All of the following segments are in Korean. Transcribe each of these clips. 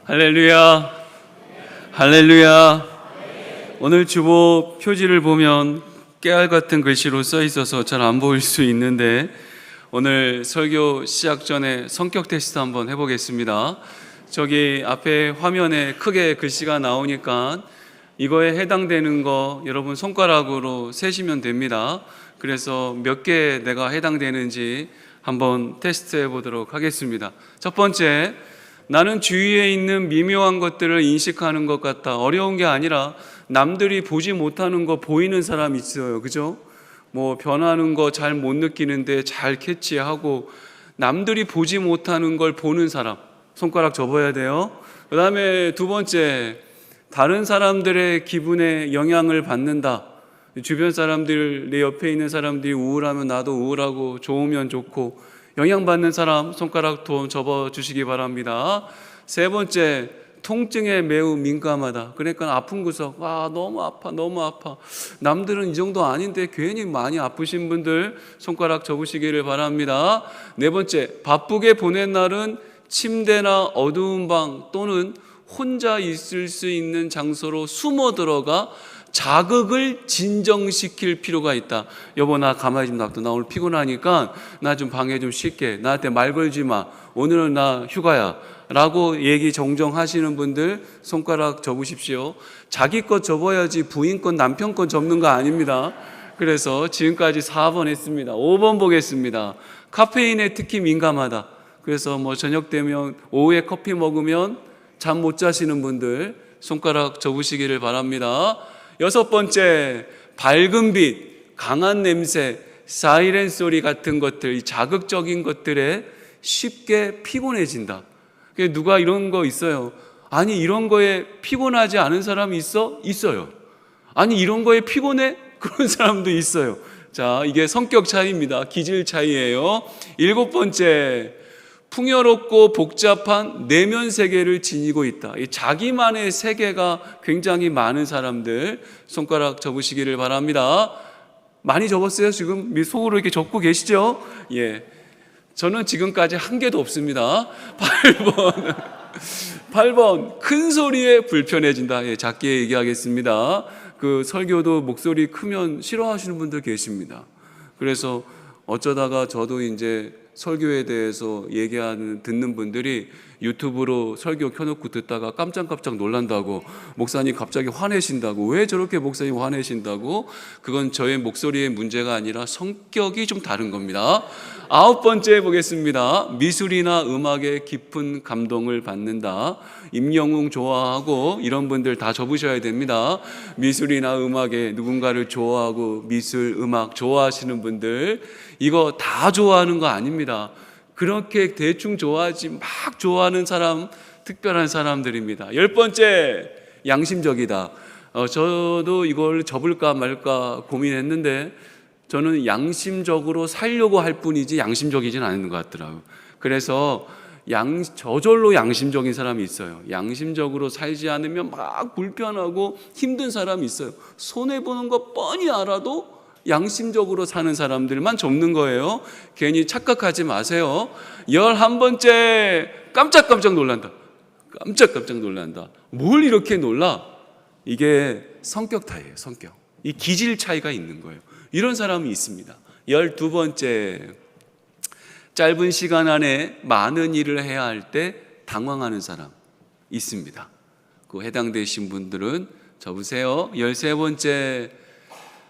할렐루야, 할렐루야. 오늘 주보 표지를 보면 깨알 같은 글씨로 써 있어서 잘 안 보일 수 있는데, 오늘 설교 시작 전에 성격 테스트 한번 해보겠습니다. 저기 앞에 화면에 크게 글씨가 나오니까 이거에 해당되는 거 여러분 손가락으로 세시면 됩니다. 그래서 몇 개 내가 해당되는지 한번 테스트 해보도록 하겠습니다. 첫 번째, 나는 주위에 있는 미묘한 것들을 인식하는 것 같다. 어려운 게 아니라 남들이 보지 못하는 거 보이는 사람이 있어요. 그죠? 뭐 변하는 거 잘 못 느끼는데 잘 캐치하고, 남들이 보지 못하는 걸 보는 사람 손가락 접어야 돼요. 그 다음에 두 번째, 다른 사람들의 기분에 영향을 받는다. 주변 사람들, 내 옆에 있는 사람들이 우울하면 나도 우울하고, 좋으면 좋고 영향받는 사람 손가락 좀 접어주시기 바랍니다. 세 번째, 통증에 매우 민감하다. 그러니까 아픈 구석, 너무 아파 너무 아파. 남들은 이 정도 아닌데 괜히 많이 아프신 분들 손가락 접으시기를 바랍니다. 네 번째, 바쁘게 보낸 날은 침대나 어두운 방 또는 혼자 있을 수 있는 장소로 숨어 들어가 자극을 진정시킬 필요가 있다. 여보, 나 가만히 좀 놔둬. 나 오늘 피곤하니까 나 좀 방에 좀 쉴게. 나한테 말 걸지 마. 오늘은 나 휴가야. 라고 얘기 종종 하시는 분들 손가락 접으십시오. 자기 것 접어야지 부인 것, 남편 것 접는 거 아닙니다. 그래서 지금까지 4번 했습니다. 5번 보겠습니다. 카페인에 특히 민감하다. 그래서 뭐 저녁 되면 오후에 커피 먹으면 잠 못 자시는 분들 손가락 접으시기를 바랍니다. 여섯 번째, 밝은 빛, 강한 냄새, 사이렌 소리 같은 것들, 이 자극적인 것들에 쉽게 피곤해진다. 누가 이런 거 있어요? 아니, 이런 거에 피곤하지 않은 사람이 있어? 있어요. 아니, 이런 거에 피곤해? 그런 사람도 있어요. 자, 이게 성격 차이입니다. 기질 차이예요. 일곱 번째, 풍요롭고 복잡한 내면 세계를 지니고 있다. 자기만의 세계가 굉장히 많은 사람들 손가락 접으시기를 바랍니다. 많이 접었어요? 지금 속으로 이렇게 접고 계시죠? 예. 저는 지금까지 한 개도 없습니다. 8번, 큰 소리에 불편해진다. 예, 작게 얘기하겠습니다. 그 설교도 목소리 크면 싫어하시는 분들 계십니다. 그래서 어쩌다가 저도 이제 설교에 대해서 듣는 분들이 유튜브로 설교 켜놓고 듣다가 깜짝깜짝 놀란다고, 목사님 갑자기 화내신다고, 왜 저렇게 목사님 화내신다고. 그건 저의 목소리의 문제가 아니라 성격이 좀 다른 겁니다. 9번째 보겠습니다. 미술이나 음악에 깊은 감동을 받는다. 임영웅 좋아하고 이런 분들 다 접으셔야 됩니다. 미술이나 음악에 누군가를 좋아하고 미술, 음악 좋아하시는 분들, 이거 다 좋아하는 거 아닙니다. 그렇게 대충 좋아하지 막 좋아하는 사람, 특별한 사람들입니다. 10번째, 양심적이다. 저도 이걸 접을까 말까 고민했는데 저는 양심적으로 살려고 할 뿐이지 양심적이지는 않은 것 같더라고요. 그래서 저절로 양심적인 사람이 있어요. 양심적으로 살지 않으면 막 불편하고 힘든 사람이 있어요. 손해보는 거 뻔히 알아도 양심적으로 사는 사람들만 접는 거예요. 괜히 착각하지 마세요. 11번째, 깜짝깜짝 놀란다. 깜짝깜짝 놀란다. 뭘 이렇게 놀라? 이게 성격 차이예요. 성격. 이 기질 차이가 있는 거예요. 이런 사람이 있습니다. 12번째, 짧은 시간 안에 많은 일을 해야 할 때 당황하는 사람 있습니다. 그 해당되신 분들은 접으세요. 13번째,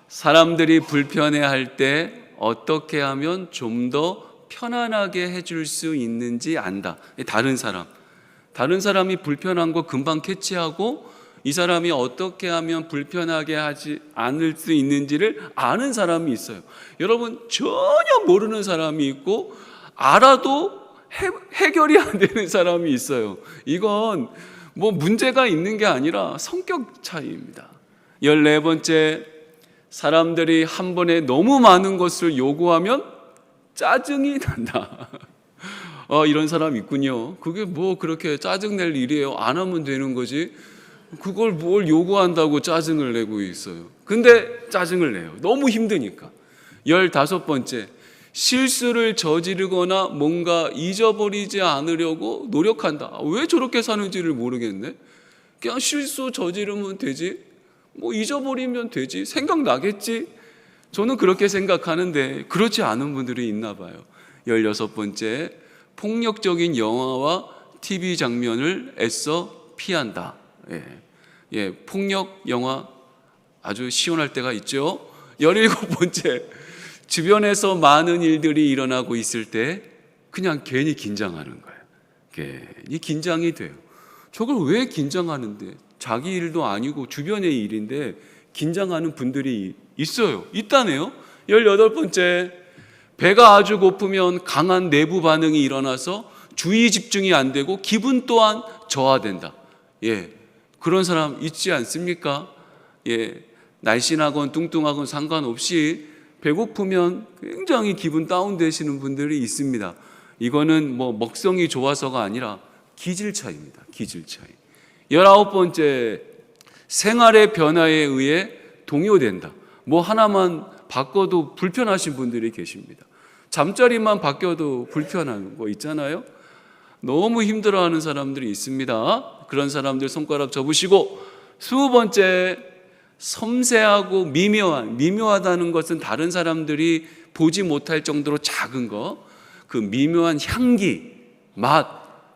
사람들이 불편해할 때 어떻게 하면 좀 더 편안하게 해줄 수 있는지 안다. 다른 사람이 불편한 거 금방 캐치하고 이 사람이 어떻게 하면 불편하게 하지 않을 수 있는지를 아는 사람이 있어요. 여러분, 전혀 모르는 사람이 있고 알아도 해결이 안 되는 사람이 있어요. 이건 뭐 문제가 있는 게 아니라 성격 차이입니다. 14번째, 사람들이 한 번에 너무 많은 것을 요구하면 짜증이 난다. 이런 사람 있군요. 그게 뭐 그렇게 짜증낼 일이에요. 안 하면 되는 거지. 그걸 뭘 요구한다고 짜증을 내고 있어요. 근데 짜증을 내요. 너무 힘드니까. 15번째, 실수를 저지르거나 뭔가 잊어버리지 않으려고 노력한다. 왜 저렇게 사는지를 모르겠네. 그냥 실수 저지르면 되지, 뭐 잊어버리면 되지, 생각나겠지. 저는 그렇게 생각하는데 그렇지 않은 분들이 있나 봐요. 16번째, 폭력적인 영화와 TV 장면을 애써 피한다. 폭력 영화 아주 시원할 때가 있죠. 17번째, 주변에서 많은 일들이 일어나고 있을 때 그냥 괜히 긴장하는 거예요. 괜히 긴장이 돼요. 저걸 왜 긴장하는데? 자기 일도 아니고 주변의 일인데 긴장하는 분들이 있어요. 있다네요. 18번째, 배가 아주 고프면 강한 내부 반응이 일어나서 주의 집중이 안 되고 기분 또한 저하된다. 그런 사람 있지 않습니까? 날씬하건 뚱뚱하건 상관없이 배고프면 굉장히 기분 다운되시는 분들이 있습니다. 이거는 뭐 먹성이 좋아서가 아니라 기질 차이입니다. 기질 차이. 19번째, 생활의 변화에 의해 동요된다. 뭐 하나만 바꿔도 불편하신 분들이 계십니다. 잠자리만 바뀌어도 불편한 거 있잖아요. 너무 힘들어하는 사람들이 있습니다. 그런 사람들 손가락 접으시고, 20번째, 섬세하고 미묘하다는 것은 다른 사람들이 보지 못할 정도로 작은 거, 그 미묘한 향기, 맛,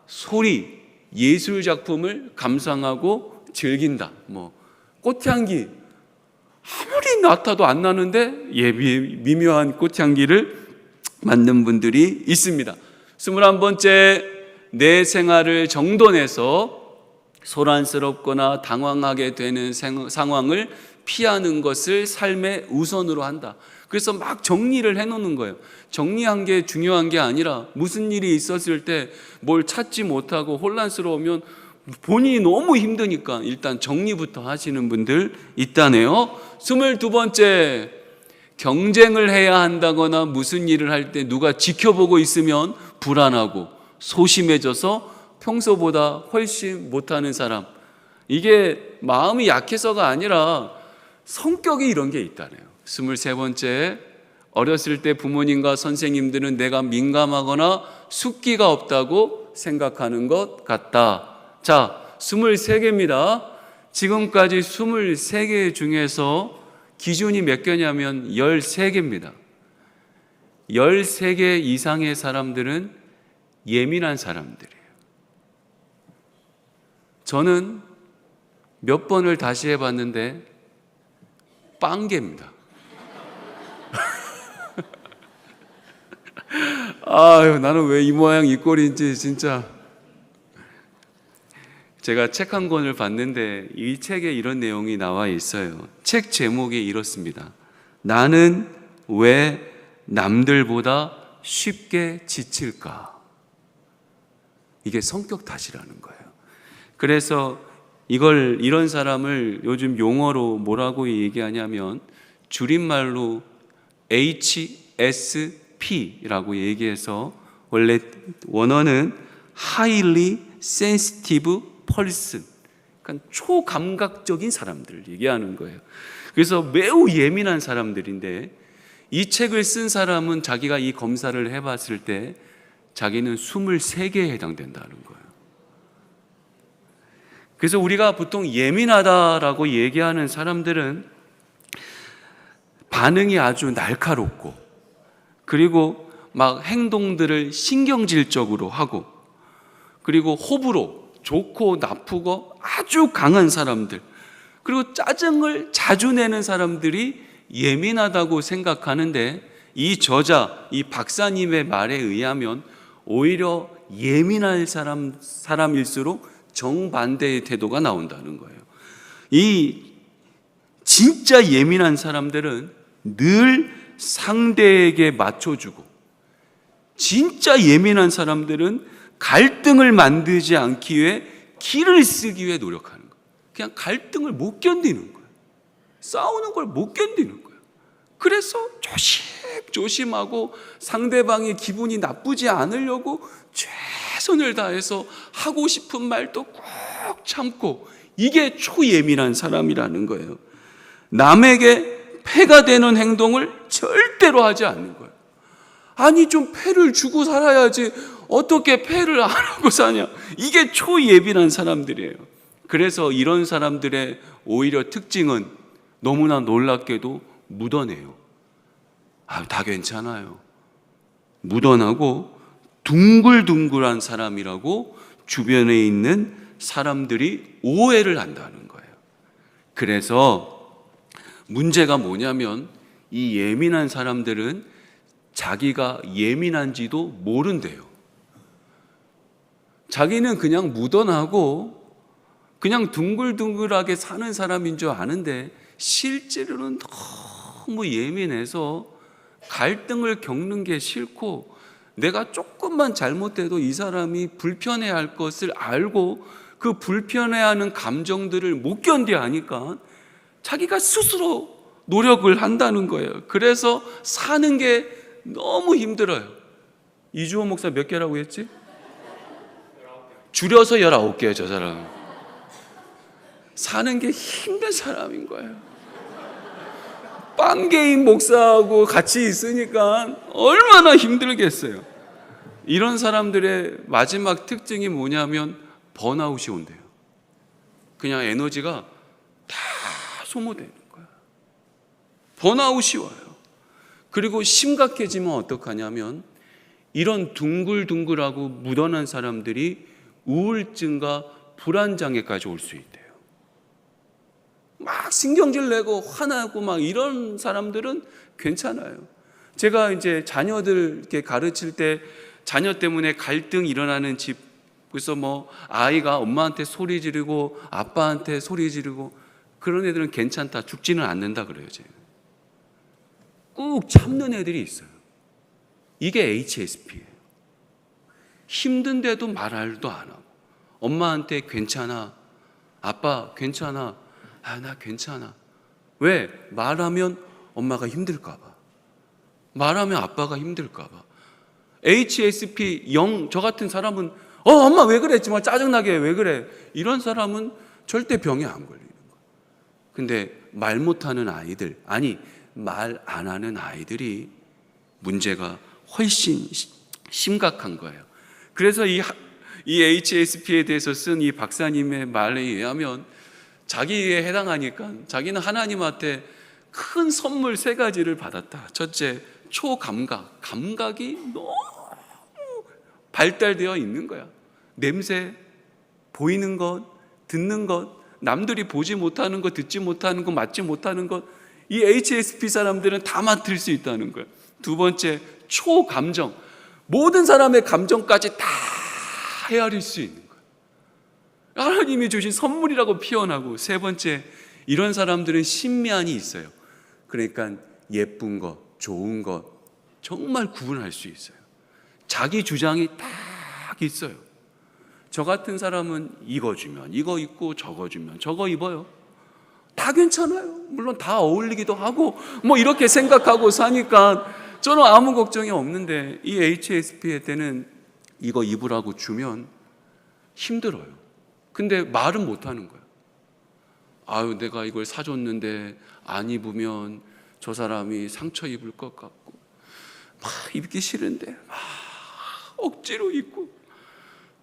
소리, 예술 작품을 감상하고 즐긴다. 뭐 꽃향기 아무리 맡아도 안 나는데 미묘한 꽃향기를 맡는 분들이 있습니다. 21번째, 내 생활을 정돈해서 소란스럽거나 당황하게 되는 상황을 피하는 것을 삶의 우선으로 한다. 그래서 막 정리를 해놓는 거예요. 정리한 게 중요한 게 아니라 무슨 일이 있었을 때 뭘 찾지 못하고 혼란스러우면 본인이 너무 힘드니까 일단 정리부터 하시는 분들 있다네요. 22번째, 경쟁을 해야 한다거나 무슨 일을 할 때 누가 지켜보고 있으면 불안하고 소심해져서 평소보다 훨씬 못하는 사람. 이게 마음이 약해서가 아니라 성격이 이런 게 있다네요. 23번째, 어렸을 때 부모님과 선생님들은 내가 민감하거나 숙기가 없다고 생각하는 것 같다. 자, 23개입니다. 지금까지 23개 중에서 기준이 몇 개냐면 13개입니다. 13개 이상의 사람들은 예민한 사람들이에요. 저는 몇 번을 다시 해봤는데 빵개입니다. 아유, 나는 왜 이 모양 이 꼴인지 진짜. 제가 책 한 권을 봤는데 이 책에 이런 내용이 나와 있어요. 책 제목이 이렇습니다. 나는 왜 남들보다 쉽게 지칠까? 이게 성격 탓이라는 거예요. 그래서 이런 사람을 요즘 용어로 뭐라고 얘기하냐면 줄임말로 HSP라고 얘기해서, 원래 원어는 Highly Sensitive Person, 그러니까 초감각적인 사람들을 얘기하는 거예요. 그래서 매우 예민한 사람들인데, 이 책을 쓴 사람은 자기가 이 검사를 해봤을 때 자기는 23개에 해당된다는 거예요. 그래서 우리가 보통 예민하다라고 얘기하는 사람들은 반응이 아주 날카롭고, 그리고 막 행동들을 신경질적으로 하고, 그리고 호불호, 좋고 나쁘고 아주 강한 사람들, 그리고 짜증을 자주 내는 사람들이 예민하다고 생각하는데, 이 저자, 이 박사님의 말에 의하면 오히려 예민할 사람일수록 정반대의 태도가 나온다는 거예요. 이 진짜 예민한 사람들은 늘 상대에게 맞춰주고, 진짜 예민한 사람들은 갈등을 만들지 않기 위해 길을 쓰기 위해 노력하는 거예요. 그냥 갈등을 못 견디는 거예요. 싸우는 걸 못 견디는 거예요. 그래서 조심조심하고 상대방의 기분이 나쁘지 않으려고 최선을 다해서 하고 싶은 말도 꼭 참고, 이게 초예민한 사람이라는 거예요. 남에게 폐가 되는 행동을 절대로 하지 않는 거예요. 아니 좀 패를 주고 살아야지 어떻게 패를 안 하고 사냐. 이게 초예민한 사람들이에요. 그래서 이런 사람들의 오히려 특징은 너무나 놀랍게도 묻어내요. 다 괜찮아요. 묻어나고 둥글둥글한 사람이라고 주변에 있는 사람들이 오해를 한다는 거예요. 그래서 문제가 뭐냐면 이 예민한 사람들은 자기가 예민한지도 모른대요. 자기는 그냥 묻어나고 그냥 둥글둥글하게 사는 사람인 줄 아는데 실제로는 너무 예민해서 갈등을 겪는 게 싫고 내가 조금만 잘못해도 이 사람이 불편해할 것을 알고 그 불편해하는 감정들을 못 견뎌 하니까 자기가 스스로 노력을 한다는 거예요. 그래서 사는 게 너무 힘들어요. 이주호 목사 몇 개라고 했지? 줄여서 19개예요. 저 사람 사는 게 힘든 사람인 거예요. 빵개인 목사하고 같이 있으니까 얼마나 힘들겠어요. 이런 사람들의 마지막 특징이 뭐냐면 번아웃이 온대요. 그냥 에너지가 다 소모되는 거야. 번아웃이 와요. 그리고 심각해지면 어떡하냐면 이런 둥글둥글하고 묻어난 사람들이 우울증과 불안장애까지 올 수 있대요. 막 신경질 내고 화나고 막 이런 사람들은 괜찮아요. 제가 이제 자녀들 이렇게 가르칠 때 자녀 때문에 갈등 일어나는 집, 그래서 뭐 아이가 엄마한테 소리 지르고 아빠한테 소리 지르고 그런 애들은 괜찮다, 죽지는 않는다 그래요. 제가 꾹 참는 애들이 있어요. 이게 HSP예요. 힘든데도 말도 안 하고 엄마한테 괜찮아, 아빠 괜찮아, 나 괜찮아. 왜? 말하면 엄마가 힘들까 봐, 말하면 아빠가 힘들까 봐. HSP 0, 저 같은 사람은 엄마 왜 그래? 정말 짜증나게 왜 그래? 이런 사람은 절대 병에 안 걸리는 거예요. 근데 말 못하는 아이들, 아니 말 안 하는 아이들이 문제가 훨씬 심각한 거예요. 그래서 이 HSP에 대해서 쓴 이 박사님의 말에 의하면 자기에 해당하니까 자기는 하나님한테 큰 선물 3가지를 받았다. 첫째, 초감각. 감각이 너무 발달되어 있는 거야. 냄새, 보이는 것, 듣는 것, 남들이 보지 못하는 것, 듣지 못하는 것, 맡지 못하는 것, 이 HSP 사람들은 다 맡을 수 있다는 거야. 두 번째, 초감정. 모든 사람의 감정까지 다 헤아릴 수 있는 거야. 하나님이 주신 선물이라고 표현하고, 세 번째, 이런 사람들은 신미안이 있어요. 그러니까 예쁜 것, 좋은 것 정말 구분할 수 있어요. 자기 주장이 딱 있어요. 저 같은 사람은 이거 주면 이거 입고 저거 주면 저거 입어요. 다 괜찮아요. 물론 다 어울리기도 하고 뭐 이렇게 생각하고 사니까 저는 아무 걱정이 없는데, 이 HSP의 때는 이거 입으라고 주면 힘들어요. 근데 말은 못하는 거예요. 아유, 내가 이걸 사줬는데 안 입으면 저 사람이 상처 입을 것 같고 막 입기 싫은데 막 억지로 입고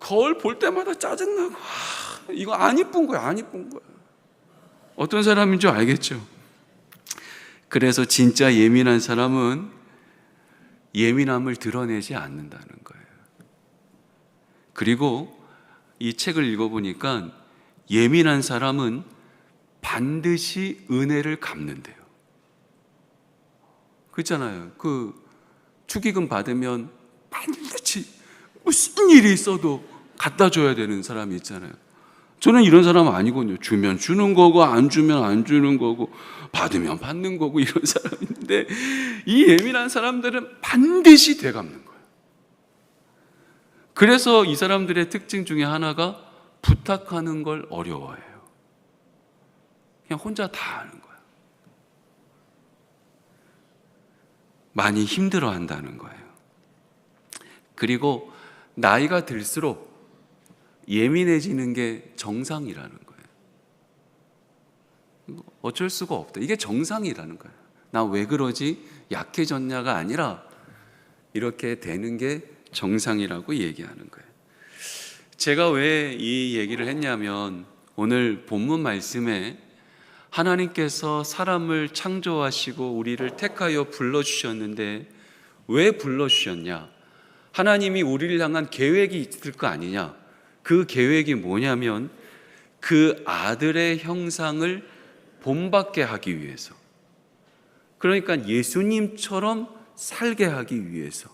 거울 볼 때마다 짜증나고 이거 안 이쁜 거야, 안 이쁜 거야. 어떤 사람인 줄 알겠죠? 그래서 진짜 예민한 사람은 예민함을 드러내지 않는다는 거예요. 그리고 이 책을 읽어보니까 예민한 사람은 반드시 은혜를 갚는데요. 그렇잖아요. 그 축의금 받으면 반드시 무슨 일이 있어도 갖다 줘야 되는 사람이 있잖아요. 저는 이런 사람은 아니거든요. 주면 주는 거고 안 주면 안 주는 거고 받으면 받는 거고 이런 사람인데, 이 예민한 사람들은 반드시 되갚는 거예요. 그래서 이 사람들의 특징 중에 하나가 부탁하는 걸 어려워해요. 그냥 혼자 다 하는 거예요. 많이 힘들어한다는 거예요. 그리고 나이가 들수록 예민해지는 게 정상이라는 거예요. 어쩔 수가 없다. 이게 정상이라는 거예요. 나 왜 그러지? 약해졌냐가 아니라 이렇게 되는 게 정상이라고 얘기하는 거예요. 제가 왜 이 얘기를 했냐면 오늘 본문 말씀에 하나님께서 사람을 창조하시고 우리를 택하여 불러주셨는데 왜 불러주셨냐? 하나님이 우리를 향한 계획이 있을 거 아니냐? 그 계획이 뭐냐면 그 아들의 형상을 본받게 하기 위해서, 그러니까 예수님처럼 살게 하기 위해서,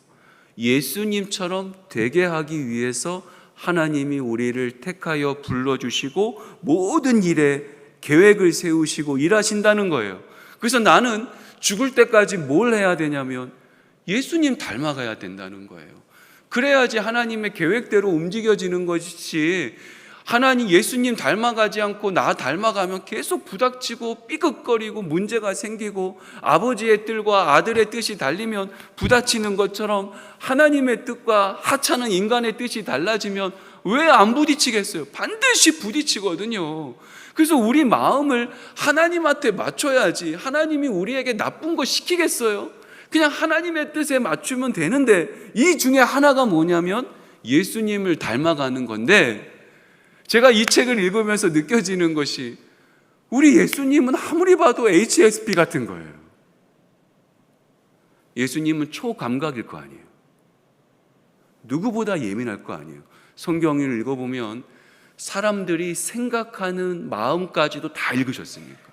예수님처럼 되게 하기 위해서 하나님이 우리를 택하여 불러주시고 모든 일에 계획을 세우시고 일하신다는 거예요. 그래서 나는 죽을 때까지 뭘 해야 되냐면 예수님 닮아가야 된다는 거예요. 그래야지 하나님의 계획대로 움직여지는 것이지, 하나님 예수님 닮아가지 않고 나 닮아가면 계속 부닥치고 삐걱거리고 문제가 생기고 아버지의 뜻과 아들의 뜻이 달리면 부닥치는 것처럼 하나님의 뜻과 하찮은 인간의 뜻이 달라지면 왜 안 부딪히겠어요? 반드시 부딪히거든요. 그래서 우리 마음을 하나님한테 맞춰야지, 하나님이 우리에게 나쁜 거 시키겠어요? 그냥 하나님의 뜻에 맞추면 되는데, 이 중에 하나가 뭐냐면 예수님을 닮아가는 건데, 제가 이 책을 읽으면서 느껴지는 것이 우리 예수님은 아무리 봐도 HSP 같은 거예요. 예수님은 초감각일 거 아니에요. 누구보다 예민할 거 아니에요. 성경을 읽어보면 사람들이 생각하는 마음까지도 다 읽으셨으니까.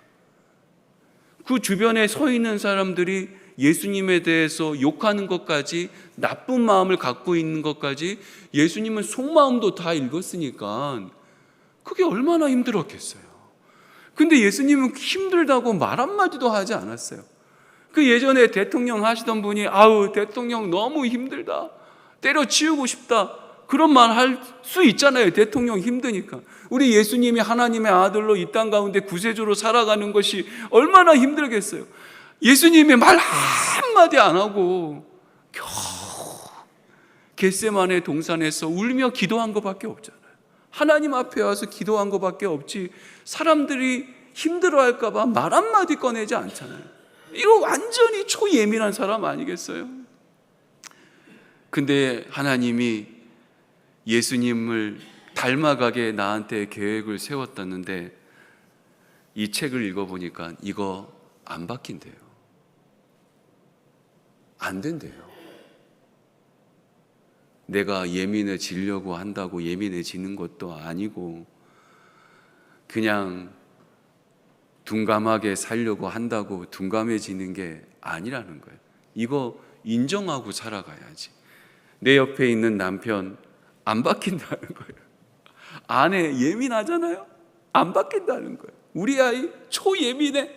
그 주변에 서 있는 사람들이 예수님에 대해서 욕하는 것까지, 나쁜 마음을 갖고 있는 것까지 예수님은 속마음도 다 읽었으니까 그게 얼마나 힘들었겠어요. 근데 예수님은 힘들다고 말 한마디도 하지 않았어요. 그 예전에 대통령 하시던 분이 아우 대통령 너무 힘들다, 때려치우고 싶다, 그런 말 할 수 있잖아요. 대통령 힘드니까. 우리 예수님이 하나님의 아들로 이 땅 가운데 구세주로 살아가는 것이 얼마나 힘들겠어요. 예수님이 말 한마디 안 하고 겨우 겟세마네 동산에서 울며 기도한 것밖에 없잖아요. 하나님 앞에 와서 기도한 것밖에 없지, 사람들이 힘들어할까 봐 말 한마디 꺼내지 않잖아요. 이거 완전히 초예민한 사람 아니겠어요? 근데 하나님이 예수님을 닮아가게 나한테 계획을 세웠다는데, 이 책을 읽어보니까 이거 안 바뀐대요. 안 된대요. 내가 예민해지려고 한다고 예민해지는 것도 아니고, 그냥 둔감하게 살려고 한다고 둔감해지는 게 아니라는 거예요. 이거 인정하고 살아가야지. 내 옆에 있는 남편 안 바뀐다는 거예요. 아내 예민하잖아요. 안 바뀐다는 거예요. 우리 아이 초예민해.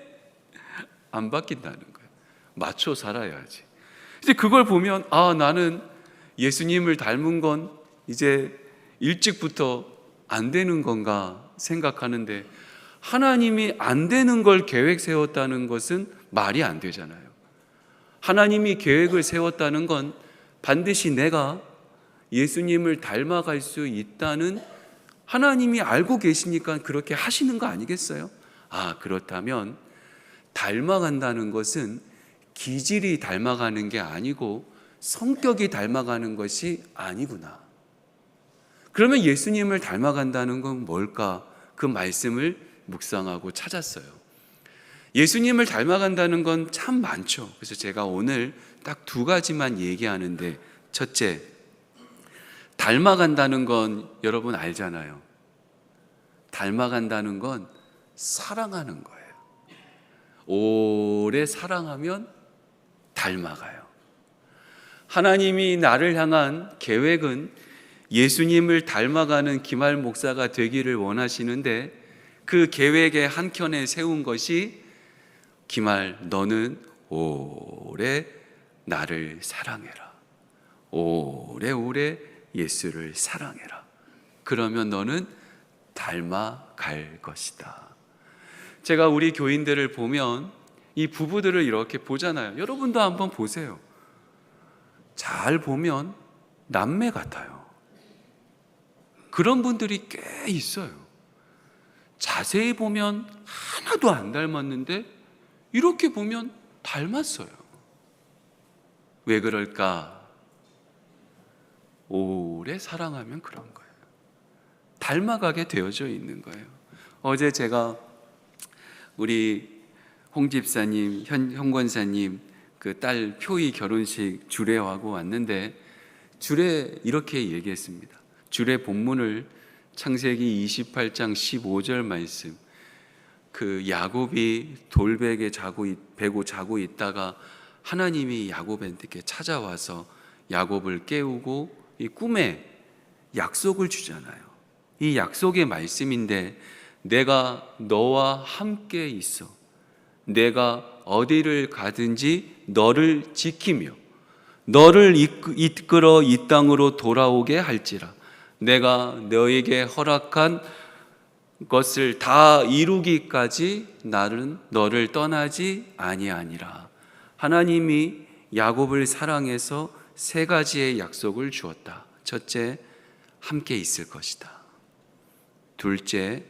안 바뀐다는 거예요. 맞춰 살아야지. 이제 그걸 보면 나는 예수님을 닮은 건 이제 일찍부터 안 되는 건가 생각하는데, 하나님이 안 되는 걸 계획 세웠다는 것은 말이 안 되잖아요. 하나님이 계획을 세웠다는 건 반드시 내가 예수님을 닮아갈 수 있다는, 하나님이 알고 계시니까 그렇게 하시는 거 아니겠어요? 그렇다면 닮아간다는 것은 기질이 닮아가는 게 아니고 성격이 닮아가는 것이 아니구나. 그러면 예수님을 닮아간다는 건 뭘까? 그 말씀을 묵상하고 찾았어요. 예수님을 닮아간다는 건 참 많죠. 그래서 제가 오늘 딱 2가지만 얘기하는데, 첫째, 닮아간다는 건 여러분 알잖아요. 닮아간다는 건 사랑하는 거예요. 오래 사랑하면 닮아가요. 하나님이 나를 향한 계획은 예수님을 닮아가는 김할 목사가 되기를 원하시는데, 그 계획의 한켠에 세운 것이 김할, 너는 오래 나를 사랑해라. 오래오래 예수를 사랑해라. 그러면 너는 닮아갈 것이다. 제가 우리 교인들을 보면 이 부부들을 이렇게 보잖아요. 여러분도 한번 보세요. 잘 보면 남매 같아요. 그런 분들이 꽤 있어요. 자세히 보면 하나도 안 닮았는데 이렇게 보면 닮았어요. 왜 그럴까 오래 사랑하면 그런 거예요. 닮아가게 되어져 있는 거예요. 어제 제가 우리 홍 집사님, 현 권사님 그 딸 표이 결혼식 주례하고 왔는데 주례 이렇게 얘기했습니다. 주례 본문을 창세기 28장 15절 말씀, 그 야곱이 돌베개 베고 자고 있다가 하나님이 야곱한테 찾아와서 야곱을 깨우고 이 꿈에 약속을 주잖아요. 이 약속의 말씀인데, 내가 너와 함께 있어 내가 어디를 가든지 너를 지키며 너를 이끌어 이 땅으로 돌아오게 할지라. 내가 너에게 허락한 것을 다 이루기까지 나는 너를 떠나지 아니하니라. 하나님이 야곱을 사랑해서 세 가지의 약속을 주었다. 첫째, 함께 있을 것이다. 둘째,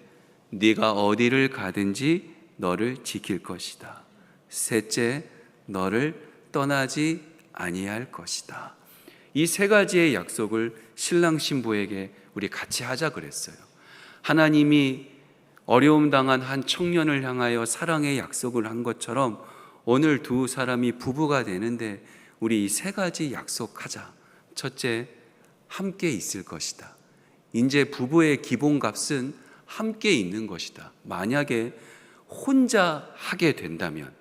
네가 어디를 가든지 너를 지킬 것이다. 셋째, 너를 떠나지 아니할 것이다. 이 세 가지의 약속을 신랑 신부에게 우리 같이 하자 그랬어요. 하나님이 어려움 당한 한 청년을 향하여 사랑의 약속을 한 것처럼 오늘 두 사람이 부부가 되는데 우리 이 세 가지 약속하자. 첫째, 함께 있을 것이다. 이제 부부의 기본값은 함께 있는 것이다. 만약에 혼자 하게 된다면,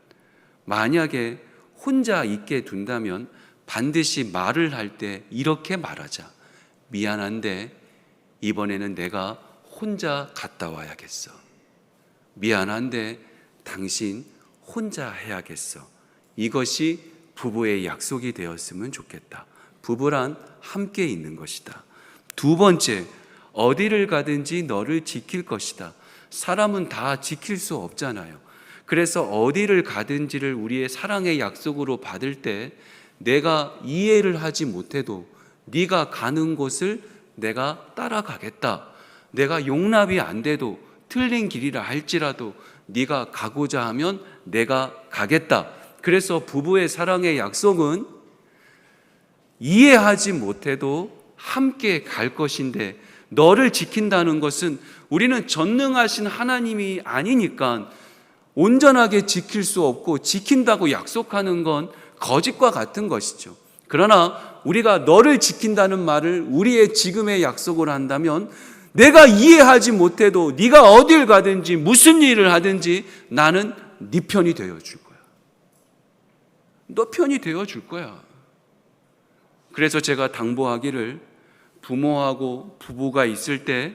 만약에 혼자 있게 둔다면 반드시 말을 할 때 이렇게 말하자. 미안한데 이번에는 내가 혼자 갔다 와야겠어. 미안한데 당신 혼자 해야겠어. 이것이 부부의 약속이 되었으면 좋겠다. 부부란 함께 있는 것이다. 두 번째, 어디를 가든지 너를 지킬 것이다. 사람은 다 지킬 수 없잖아요. 그래서 어디를 가든지를 우리의 사랑의 약속으로 받을 때 내가 이해를 하지 못해도 네가 가는 곳을 내가 따라가겠다. 내가 용납이 안 돼도 틀린 길이라 할지라도 네가 가고자 하면 내가 가겠다. 그래서 부부의 사랑의 약속은 이해하지 못해도 함께 갈 것인데, 너를 지킨다는 것은 우리는 전능하신 하나님이 아니니까 온전하게 지킬 수 없고, 지킨다고 약속하는 건 거짓과 같은 것이죠. 그러나 우리가 너를 지킨다는 말을 우리의 지금의 약속을 한다면, 내가 이해하지 못해도 네가 어딜 가든지 무슨 일을 하든지 나는 네 편이 되어줄 거야. 너 편이 되어줄 거야. 그래서 제가 당부하기를, 부모하고 부부가 있을 때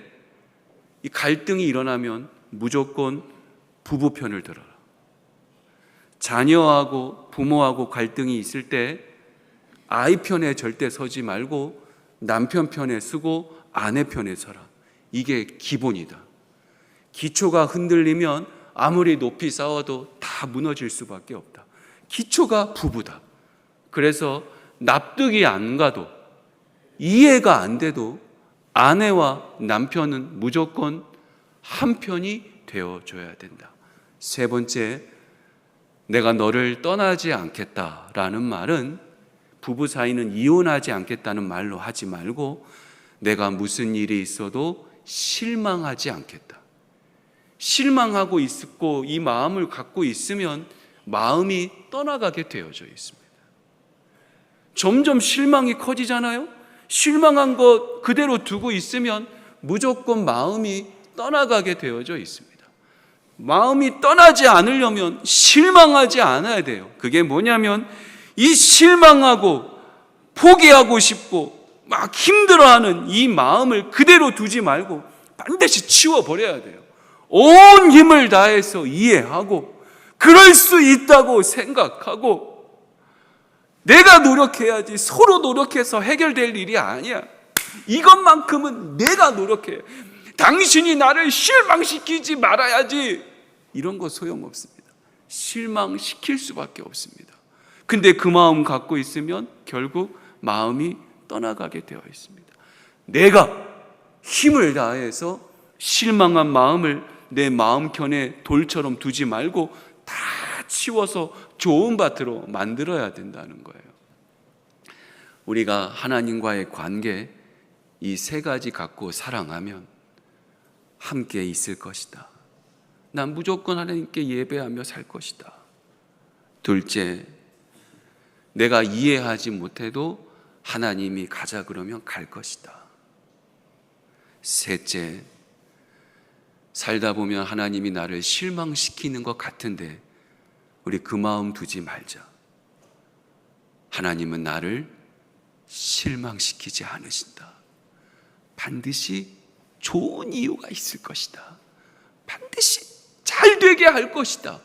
이 갈등이 일어나면 무조건 부부 편을 들어라. 자녀하고 부모하고 갈등이 있을 때 아이 편에 절대 서지 말고 남편 편에 서고 아내 편에 서라. 이게 기본이다. 기초가 흔들리면 아무리 높이 쌓아도 다 무너질 수밖에 없다. 기초가 부부다. 그래서 납득이 안 가도, 이해가 안 돼도 아내와 남편은 무조건 한 편이 되어줘야 된다. 세 번째, 내가 너를 떠나지 않겠다라는 말은 부부 사이는 이혼하지 않겠다는 말로 하지 말고, 내가 무슨 일이 있어도 실망하지 않겠다. 실망하고 있고 이 마음을 갖고 있으면 마음이 떠나가게 되어져 있습니다. 점점 실망이 커지잖아요. 실망한 것 그대로 두고 있으면 무조건 마음이 떠나가게 되어져 있습니다. 마음이 떠나지 않으려면 실망하지 않아야 돼요. 그게 뭐냐면, 이 실망하고 포기하고 싶고 막 힘들어하는 이 마음을 그대로 두지 말고 반드시 치워버려야 돼요. 온 힘을 다해서 이해하고 그럴 수 있다고 생각하고, 내가 노력해야지 서로 노력해서 해결될 일이 아니야. 이것만큼은 내가 노력해. 당신이 나를 실망시키지 말아야지. 이런 거 소용없습니다. 실망시킬 수밖에 없습니다. 근데 그 마음 갖고 있으면 결국 마음이 떠나가게 되어 있습니다. 내가 힘을 다해서 실망한 마음을 내 마음편에 돌처럼 두지 말고 다 치워서 좋은 밭으로 만들어야 된다는 거예요. 우리가 하나님과의 관계 이 세 가지 갖고 사랑하면 함께 있을 것이다. 난 무조건 하나님께 예배하며 살 것이다. 둘째, 내가 이해하지 못해도 하나님이 가자 그러면 갈 것이다. 셋째, 살다 보면 하나님이 나를 실망시키는 것 같은데 우리 그 마음 두지 말자. 하나님은 나를 실망시키지 않으신다. 반드시 좋은 이유가 있을 것이다. 반드시 잘 되게 할 것이다.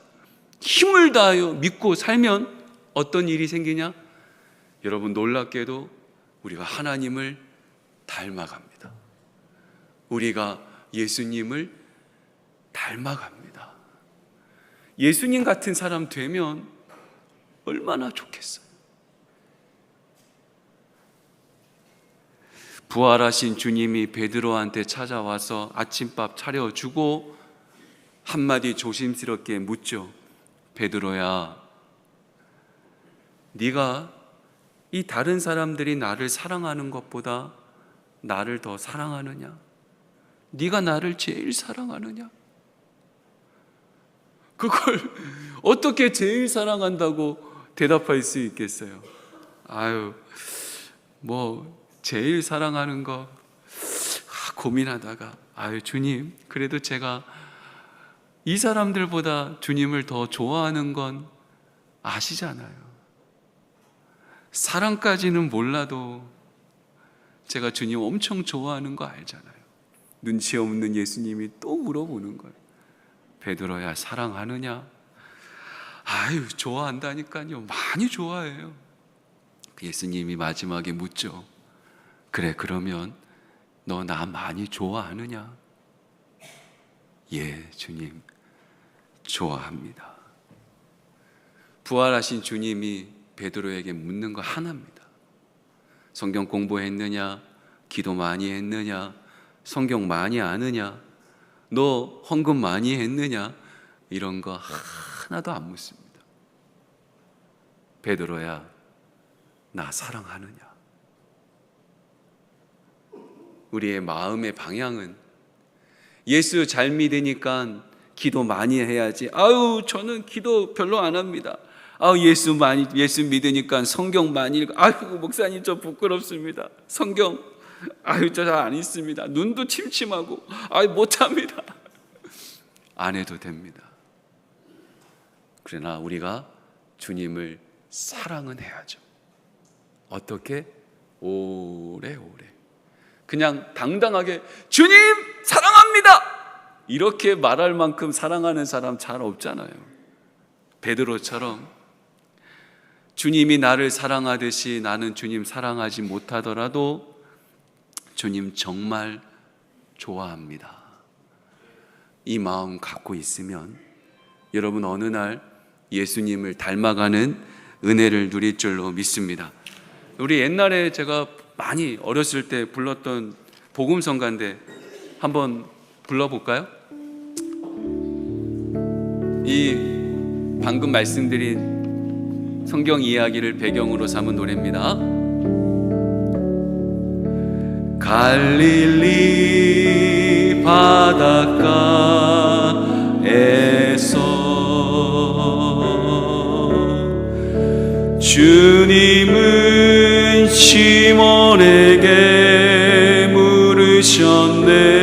힘을 다하여 믿고 살면 어떤 일이 생기냐? 여러분, 놀랍게도 우리가 하나님을 닮아갑니다. 우리가 예수님을 닮아갑니다. 예수님 같은 사람 되면 얼마나 좋겠어요. 부활하신 주님이 베드로한테 찾아와서 아침밥 차려주고 한마디 조심스럽게 묻죠. 베드로야, 네가 이 다른 사람들이 나를 사랑하는 것보다 나를 더 사랑하느냐? 네가 나를 제일 사랑하느냐? 그걸 어떻게 제일 사랑한다고 대답할 수 있겠어요? 제일 사랑하는 거 고민하다가 주님, 그래도 제가 이 사람들보다 주님을 더 좋아하는 건 아시잖아요. 사랑까지는 몰라도 제가 주님 엄청 좋아하는 거 알잖아요. 눈치 없는 예수님이 또 물어보는 거예요. 베드로야, 사랑하느냐? 좋아한다니까요. 많이 좋아해요. 예수님이 마지막에 묻죠. 그래, 그러면 너 나 많이 좋아하느냐? 예, 주님, 좋아합니다. 부활하신 주님이 베드로에게 묻는 거 하나입니다. 성경 공부했느냐? 기도 많이 했느냐? 성경 많이 아느냐? 너 헌금 많이 했느냐? 이런 거 하나도 안 묻습니다. 베드로야, 나 사랑하느냐? 우리의 마음의 방향은 예수 잘 믿으니까 기도 많이 해야지. 저는 기도 별로 안 합니다. 예수 믿으니까 성경 많이 읽고. 목사님, 저 부끄럽습니다. 성경 저 잘 안 읽습니다. 눈도 침침하고 못합니다. 안 해도 됩니다. 그러나 우리가 주님을 사랑은 해야죠. 어떻게? 오래오래. 그냥 당당하게 주님 사랑합니다 이렇게 말할 만큼 사랑하는 사람 잘 없잖아요. 베드로처럼 주님이 나를 사랑하듯이 나는 주님 사랑하지 못하더라도 주님 정말 좋아합니다. 이 마음 갖고 있으면 여러분 어느 날 예수님을 닮아가는 은혜를 누릴 줄로 믿습니다. 우리 옛날에 제가 많이 어렸을 때 불렀던 복음성가인데 한번 불러볼까요? 이 방금 말씀드린 성경 이야기를 배경으로 삼은 노래입니다. 갈릴리 바닷가에서 주님은 시몬에게 물으셨네.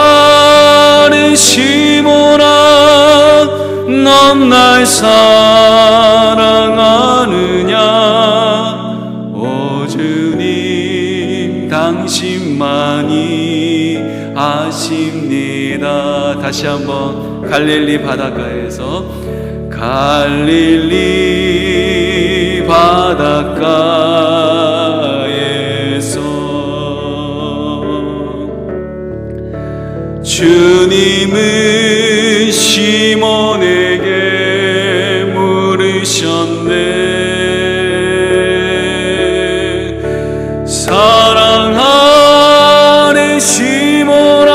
사랑하는 시몬아, 넌 날 사랑하느냐? 오 주님, 당신만이 아십니다. 다시 한번. 갈릴리 바닷가에서 갈릴리 바닷가에서 주님은 시몬에게 물으셨네. 사랑하는 시몬아,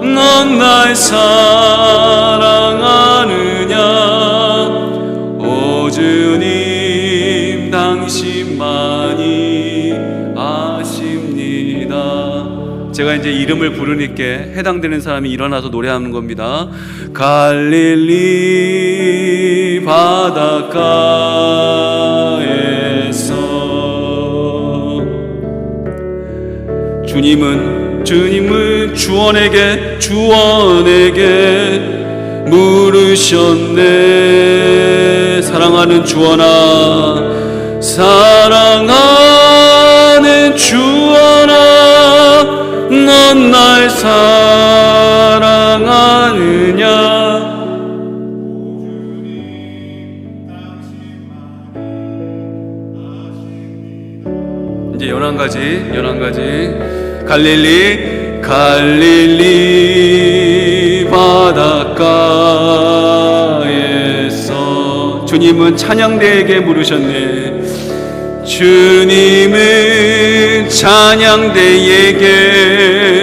넌 날 사랑하느냐? 제가 이제 이름을 부르니까 해당되는 사람이 일어나서 노래하는 겁니다. 갈릴리 바닷가에서 주님은 주원에게 물으셨네. 사랑하는 주원아, 사랑하는 주원아, 넌 날 사랑하느냐. 이제 11가지 갈릴리 바닷가에서 주님은 찬양대에게 물으셨네. 주님은 찬양대에게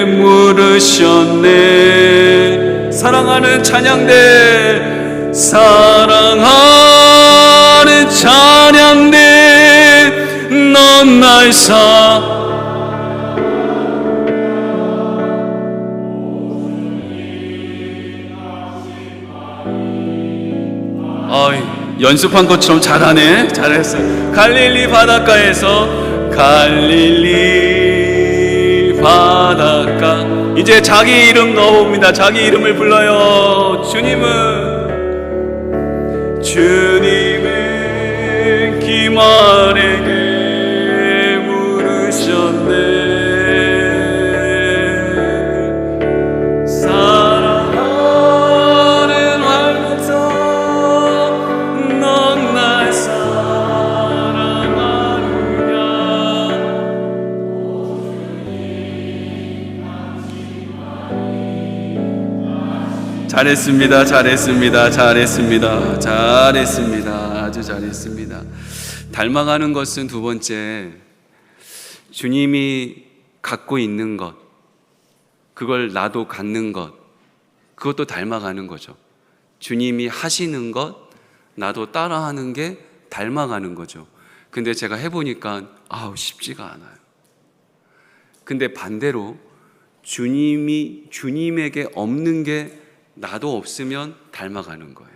물으셨네. 사랑하는 찬양대, 사랑하는 찬양대, 넌 날 연습한 것처럼 잘하네. 잘했어. 갈릴리 바닷가에서, 갈릴리 바닷가. 이제 자기 이름 넣어봅니다. 자기 이름을 불러요. 주님은 기만에게 물으셨네. 잘했습니다. 아주 잘했습니다. 닮아가는 것은 두 번째, 주님이 갖고 있는 것, 그걸 나도 갖는 것, 그것도 닮아가는 거죠. 주님이 하시는 것, 나도 따라하는 게 닮아가는 거죠. 근데 제가 해보니까 쉽지가 않아요. 근데 반대로 주님에게 없는 게 나도 없으면 닮아가는 거예요.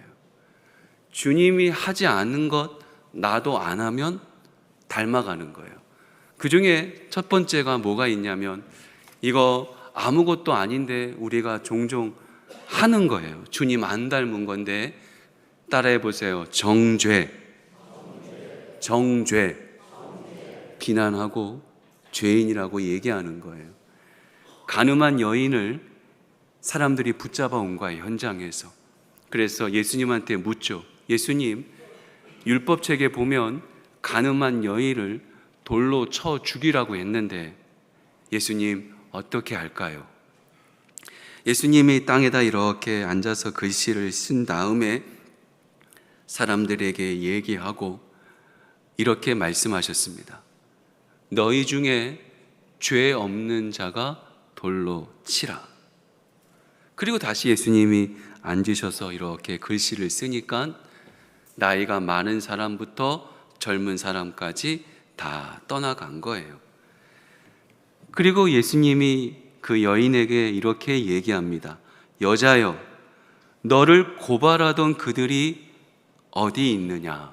주님이 하지 않은 것 나도 안 하면 닮아가는 거예요. 그 중에 첫 번째가 뭐가 있냐면, 이거 아무것도 아닌데 우리가 종종 하는 거예요. 주님 안 닮은 건데 따라해 보세요. 정죄. 비난하고 죄인이라고 얘기하는 거예요. 간음한 여인을 사람들이 붙잡아 온 거예요, 현장에서. 그래서 예수님한테 묻죠. 예수님, 율법책에 보면 간음한 여인을 돌로 쳐 죽이라고 했는데 예수님 어떻게 할까요? 예수님이 땅에다 이렇게 앉아서 글씨를 쓴 다음에 사람들에게 얘기하고 이렇게 말씀하셨습니다. 너희 중에 죄 없는 자가 돌로 치라. 그리고 다시 예수님이 앉으셔서 이렇게 글씨를 쓰니까 나이가 많은 사람부터 젊은 사람까지 다 떠나간 거예요. 그리고 예수님이 그 여인에게 이렇게 얘기합니다. 여자여, 너를 고발하던 그들이 어디 있느냐?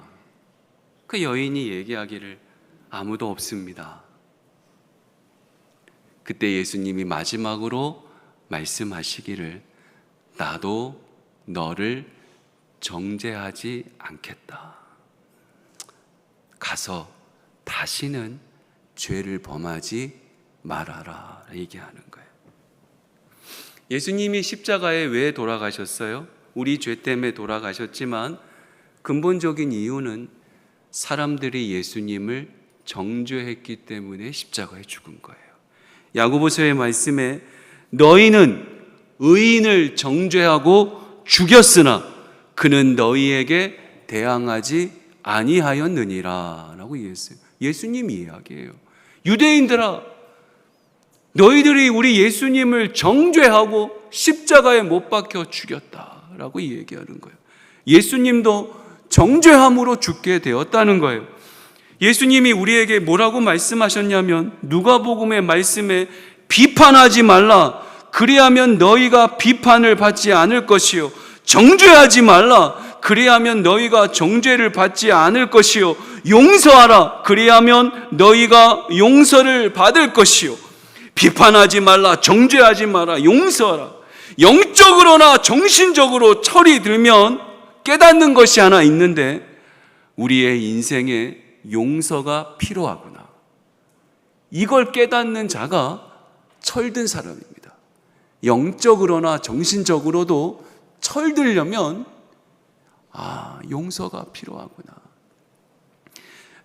그 여인이 얘기하기를 아무도 없습니다. 그때 예수님이 마지막으로 말씀하시기를 나도 너를 정죄하지 않겠다. 가서 다시는 죄를 범하지 말아라 얘기하는 거예요. 예수님이 십자가에 왜 돌아가셨어요? 우리 죄 때문에 돌아가셨지만 근본적인 이유는 사람들이 예수님을 정죄했기 때문에 십자가에 죽은 거예요. 야고보서의 말씀에 너희는 의인을 정죄하고 죽였으나 그는 너희에게 대항하지 아니하였느니라 라고 얘기했어요. 예수님이 이야기해요. 유대인들아, 너희들이 우리 예수님을 정죄하고 십자가에 못 박혀 죽였다라고 얘기하는 거예요. 예수님도 정죄함으로 죽게 되었다는 거예요. 예수님이 우리에게 뭐라고 말씀하셨냐면 누가복음의 말씀에 비판하지 말라. 그리하면 너희가 비판을 받지 않을 것이요. 정죄하지 말라. 그리하면 너희가 정죄를 받지 않을 것이요. 용서하라. 그리하면 너희가 용서를 받을 것이요. 비판하지 말라. 정죄하지 마라. 용서하라. 영적으로나 정신적으로 철이 들면 깨닫는 것이 하나 있는데, 우리의 인생에 용서가 필요하구나. 이걸 깨닫는 자가 철든 사람입니다. 영적으로나 정신적으로도 철들려면 용서가 필요하구나.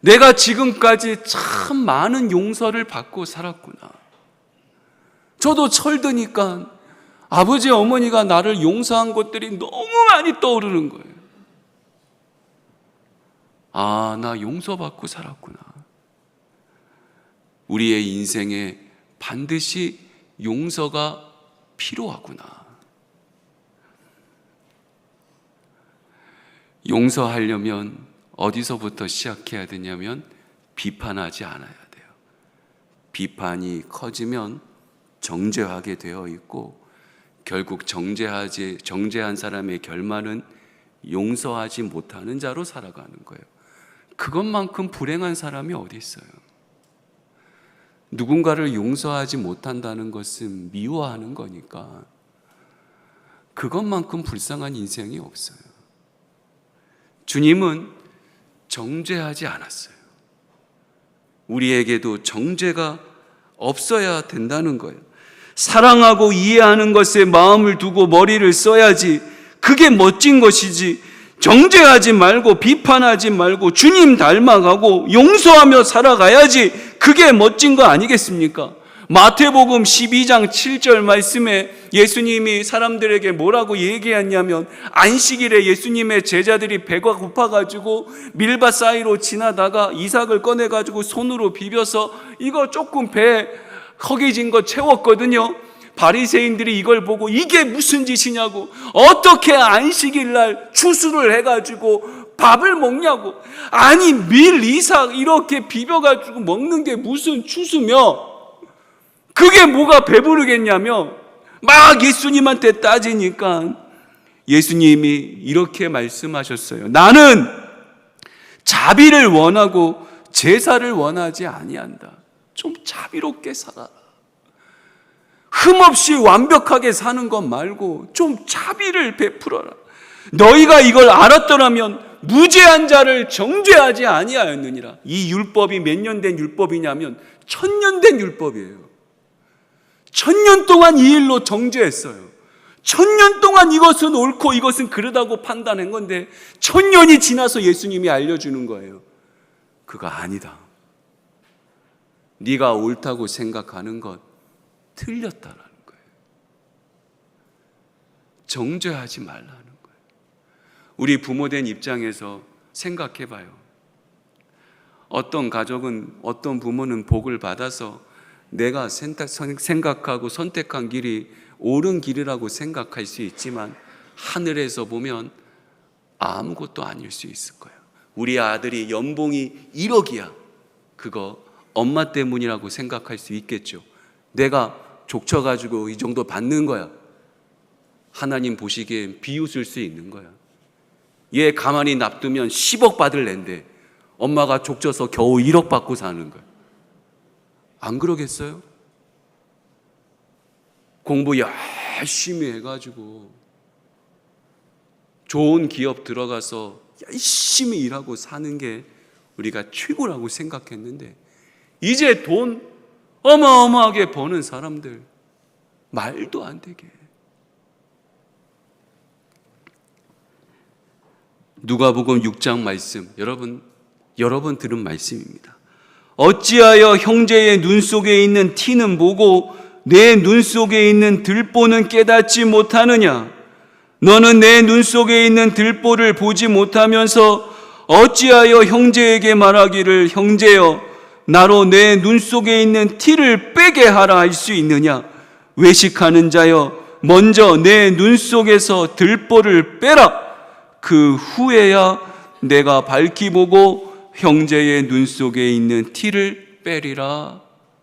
내가 지금까지 참 많은 용서를 받고 살았구나. 저도 철드니까 아버지 어머니가 나를 용서한 것들이 너무 많이 떠오르는 거예요. 나 용서받고 살았구나. 우리의 인생에 반드시 용서가 필요하구나. 용서하려면 어디서부터 시작해야 되냐면 비판하지 않아야 돼요. 비판이 커지면 정죄하게 되어 있고, 결국 정죄한 사람의 결말은 용서하지 못하는 자로 살아가는 거예요. 그것만큼 불행한 사람이 어디 있어요? 누군가를 용서하지 못한다는 것은 미워하는 거니까 그것만큼 불쌍한 인생이 없어요. 주님은 정죄하지 않았어요. 우리에게도 정죄가 없어야 된다는 거예요. 사랑하고 이해하는 것에 마음을 두고 머리를 써야지. 그게 멋진 것이지. 정죄하지 말고 비판하지 말고 주님 닮아가고 용서하며 살아가야지. 그게 멋진 거 아니겠습니까? 마태복음 12장 7절 말씀에 예수님이 사람들에게 뭐라고 얘기했냐면, 안식일에 예수님의 제자들이 배가 고파가지고 밀밭 사이로 지나다가 이삭을 꺼내가지고 손으로 비벼서 이거 조금 배 허기진 거 채웠거든요. 바리새인들이 이걸 보고 이게 무슨 짓이냐고, 어떻게 안식일 날 추수를 해가지고 밥을 먹냐고, 아니 밀 이삭 이렇게 비벼가지고 먹는 게 무슨 추수며 그게 뭐가 배부르겠냐며 막 예수님한테 따지니까 예수님이 이렇게 말씀하셨어요. 나는 자비를 원하고 제사를 원하지 아니한다. 좀 자비롭게 살아라. 흠없이 완벽하게 사는 것 말고 좀 자비를 베풀어라. 너희가 이걸 알았더라면 무죄한 자를 정죄하지 아니하였느니라. 이 율법이 몇 년 된 율법이냐면 1000년 된 율법이에요. 1000년 동안 이 일로 정죄했어요. 1000년 동안 이것은 옳고 이것은 그르다고 판단한 건데 1000년이 지나서 예수님이 알려주는 거예요. 그거 아니다. 네가 옳다고 생각하는 것 틀렸다라는 거예요. 정죄하지 말라는 거예요. 우리 부모된 입장에서 생각해 봐요. 어떤 가족은, 어떤 부모는 복을 받아서 내가 생각하고 선택한 길이 옳은 길이라고 생각할 수 있지만 하늘에서 보면 아무것도 아닐 수 있을 거예요. 우리 아들이 연봉이 1억이야. 그거 엄마 때문이라고 생각할 수 있겠죠. 내가 족쳐가지고 이 정도 받는 거야. 하나님 보시기엔 비웃을 수 있는 거야. 얘 가만히 놔두면 10억 받을 낸데 엄마가 족쳐서 겨우 1억 받고 사는 거야. 안 그러겠어요? 공부 열심히 해가지고 좋은 기업 들어가서 열심히 일하고 사는 게 우리가 최고라고 생각했는데 이제 돈 어마어마하게 버는 사람들 말도 안 되게. 누가복음 6장 말씀, 여러 번 들은 말씀입니다. 어찌하여 형제의 눈 속에 있는 티는 보고 내 눈 속에 있는 들보는 깨닫지 못하느냐? 너는 내 눈 속에 있는 들보를 보지 못하면서 어찌하여 형제에게 말하기를 형제여 나로 내 눈 속에 있는 티를 빼게 하라 할 수 있느냐? 외식하는 자여 먼저 내 눈 속에서 들보를 빼라. 그 후에야 내가 밝히 보고 형제의 눈 속에 있는 티를 빼리라.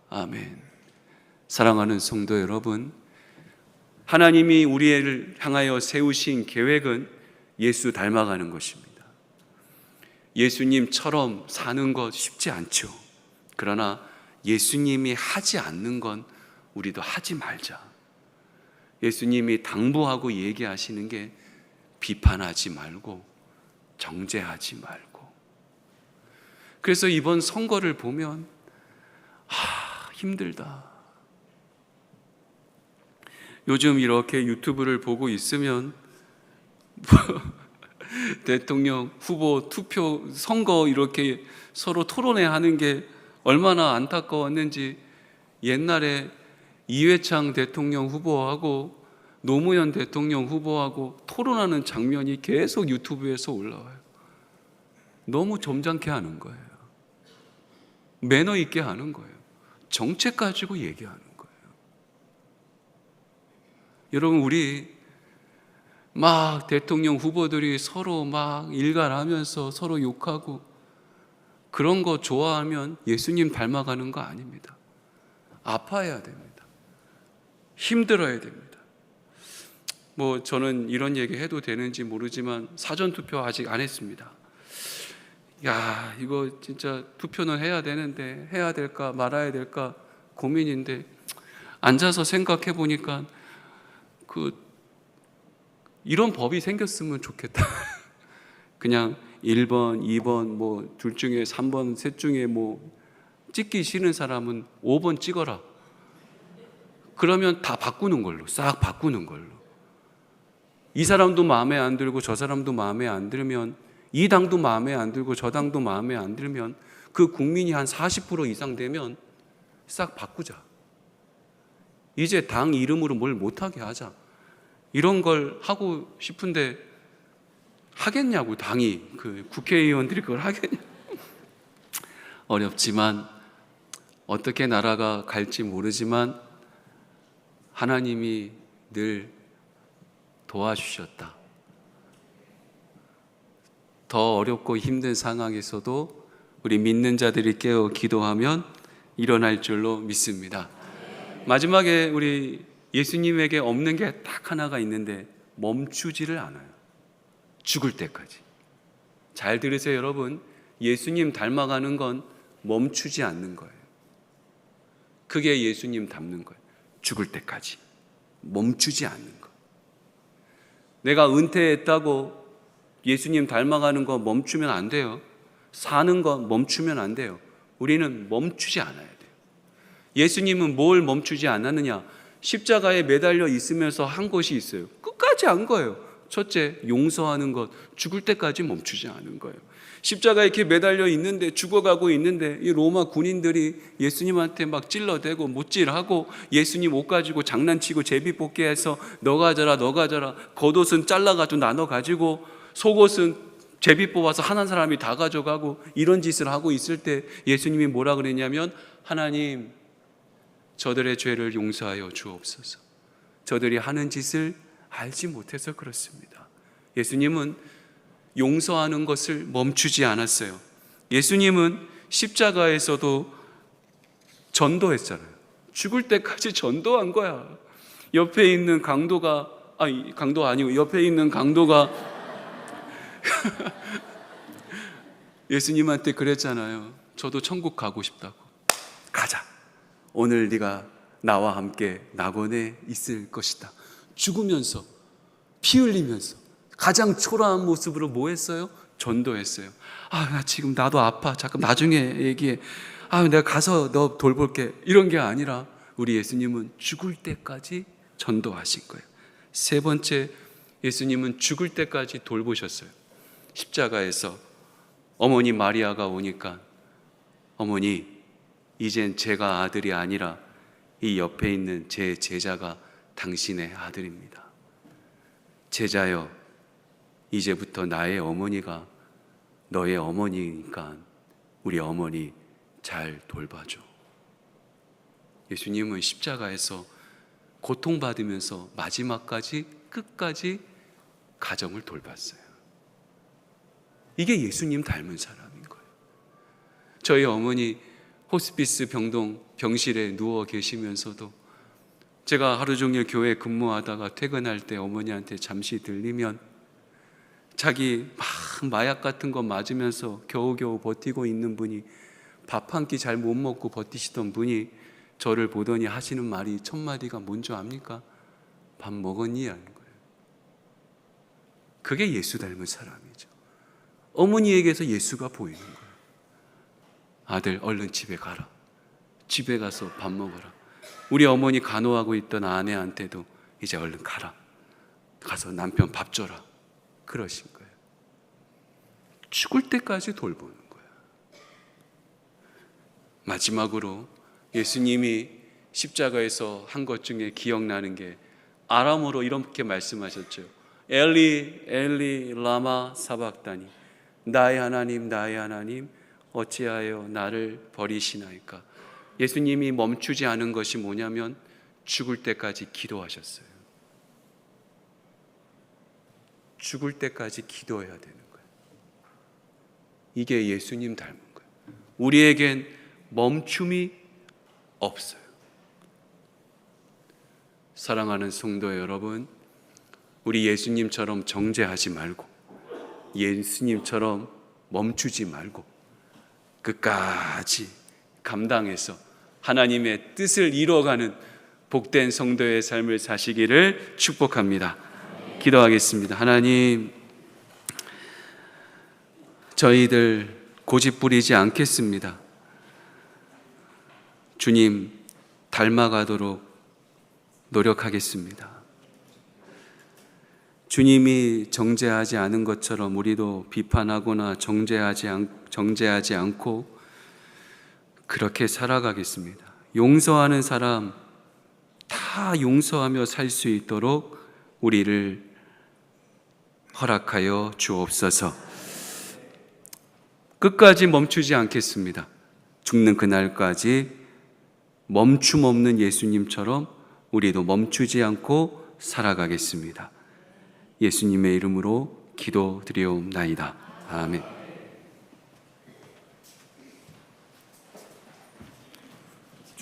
아멘. 사랑하는 성도 여러분, 하나님이 우리를 향하여 세우신 계획은 예수 닮아가는 것입니다. 예수님처럼 사는 것 쉽지 않죠. 그러나 예수님이 하지 않는 건 우리도 하지 말자. 예수님이 당부하고 얘기하시는 게 비판하지 말고 정죄하지 말고. 그래서 이번 선거를 보면 힘들다. 요즘 이렇게 유튜브를 보고 있으면 대통령 후보 투표 선거 이렇게 서로 토론회 하는 게 얼마나 안타까웠는지, 옛날에 이회창 대통령 후보하고 노무현 대통령 후보하고 토론하는 장면이 계속 유튜브에서 올라와요. 너무 점잖게 하는 거예요. 매너 있게 하는 거예요. 정책 가지고 얘기하는 거예요. 여러분, 우리 막 대통령 후보들이 서로 막 일갈하면서 서로 욕하고 그런 거 좋아하면 예수님 닮아가는 거 아닙니다. 아파해야 됩니다. 힘들어야 됩니다. 저는 이런 얘기 해도 되는지 모르지만 사전투표 아직 안 했습니다. 이거 진짜 투표는 해야 되는데 해야 될까 말아야 될까 고민인데, 앉아서 생각해 보니까 이런 법이 생겼으면 좋겠다. 그냥 1번, 2번, 둘 중에 3번, 셋 중에 찍기 싫은 사람은 5번 찍어라. 그러면 다 바꾸는 걸로, 싹 바꾸는 걸로. 이 사람도 마음에 안 들고 저 사람도 마음에 안 들면, 이 당도 마음에 안 들고 저 당도 마음에 안 들면, 그 국민이 한 40% 이상 되면 싹 바꾸자. 이제 당 이름으로 뭘 못하게 하자. 이런 걸 하고 싶은데 하겠냐고, 당이, 국회의원들이 그걸 하겠냐고. 어렵지만, 어떻게 나라가 갈지 모르지만 하나님이 늘 도와주셨다. 더 어렵고 힘든 상황에서도 우리 믿는 자들이 깨어 기도하면 일어날 줄로 믿습니다. 마지막에 우리 예수님에게 없는 게 딱 하나가 있는데 멈추지를 않아요. 죽을 때까지. 잘 들으세요, 여러분. 예수님 닮아가는 건 멈추지 않는 거예요. 그게 예수님 닮는 거예요. 죽을 때까지 멈추지 않는 거. 내가 은퇴했다고 예수님 닮아가는 거 멈추면 안 돼요. 사는 거 멈추면 안 돼요. 우리는 멈추지 않아야 돼요. 예수님은 뭘 멈추지 않았느냐? 십자가에 매달려 있으면서 한 것이 있어요. 끝까지 한 거예요. 첫째, 용서하는 것. 죽을 때까지 멈추지 않은 거예요. 십자가에 이렇게 매달려 있는데, 죽어가고 있는데, 이 로마 군인들이 예수님한테 막 찔러대고 못질하고 예수님 옷 가지고 장난치고 제비뽑기 해서 너 가져라 너 가져라, 겉옷은 잘라가지고 나눠 가지고 속옷은 제비 뽑아서 한 사람이 다 가져가고, 이런 짓을 하고 있을 때 예수님이 뭐라 그랬냐면, 하나님, 저들의 죄를 용서하여 주옵소서. 저들이 하는 짓을 알지 못해서 그렇습니다. 예수님은 용서하는 것을 멈추지 않았어요. 예수님은 십자가에서도 전도했잖아요. 죽을 때까지 전도한 거야. 옆에 있는 강도가 옆에 있는 강도가 예수님한테 그랬잖아요. 저도 천국 가고 싶다고. 가자. 오늘 네가 나와 함께 낙원에 있을 것이다. 죽으면서, 피 흘리면서 가장 초라한 모습으로 뭐 했어요? 전도했어요. 나 지금 나도 아파. 잠깐 나중에 얘기해. 내가 가서 너 돌볼게. 이런 게 아니라 우리 예수님은 죽을 때까지 전도하신 거예요. 세 번째, 예수님은 죽을 때까지 돌보셨어요. 십자가에서 어머니 마리아가 오니까, 어머니, 이젠 제가 아들이 아니라 이 옆에 있는 제 제자가 당신의 아들입니다. 제자여, 이제부터 나의 어머니가 너의 어머니니까 우리 어머니 잘 돌봐줘. 예수님은 십자가에서 고통받으면서 마지막까지, 끝까지 가정을 돌봤어요. 이게 예수님 닮은 사람인 거예요. 저희 어머니 호스피스 병실에 누워 계시면서도 제가 하루 종일 교회 근무하다가 퇴근할 때 어머니한테 잠시 들리면 자기 막 마약 같은 거 맞으면서 겨우겨우 버티고 있는 분이, 밥 한 끼 잘 못 먹고 버티시던 분이 저를 보더니 하시는 말이 첫 마디가 뭔지 압니까? 밥 먹었니? 하는 거예요. 그게 예수 닮은 사람이죠. 어머니에게서 예수가 보이는 거예요. 아들, 얼른 집에 가라. 집에 가서 밥 먹어라. 우리 어머니 간호하고 있던 아내한테도 이제 얼른 가라. 가서 남편 밥 줘라. 그러신 거예요. 죽을 때까지 돌보는 거예요. 마지막으로 예수님이 십자가에서 한 것 중에 기억나는 게 아람어로 이렇게 말씀하셨죠. 엘리 엘리 라마 사박다니, 나의 하나님 나의 하나님 어찌하여 나를 버리시나이까. 예수님이 멈추지 않은 것이 뭐냐면 죽을 때까지 기도하셨어요. 죽을 때까지 기도해야 되는 거예요. 이게 예수님 닮은 거예요. 우리에겐 멈춤이 없어요. 사랑하는 성도 여러분, 우리 예수님처럼 정죄하지 말고, 예수님처럼 멈추지 말고 끝까지 감당해서 하나님의 뜻을 이루어가는 복된 성도의 삶을 사시기를 축복합니다. 기도하겠습니다. 하나님, 저희들 고집 부리지 않겠습니다. 주님 닮아가도록 노력하겠습니다. 주님이 정죄하지 않은 것처럼 우리도 비판하거나 정죄하지 않고 그렇게 살아가겠습니다. 용서하는 사람 다 용서하며 살 수 있도록 우리를 허락하여 주옵소서. 끝까지 멈추지 않겠습니다. 죽는 그날까지 멈춤 없는 예수님처럼 우리도 멈추지 않고 살아가겠습니다. 예수님의 이름으로 기도드리옵나이다. 아멘.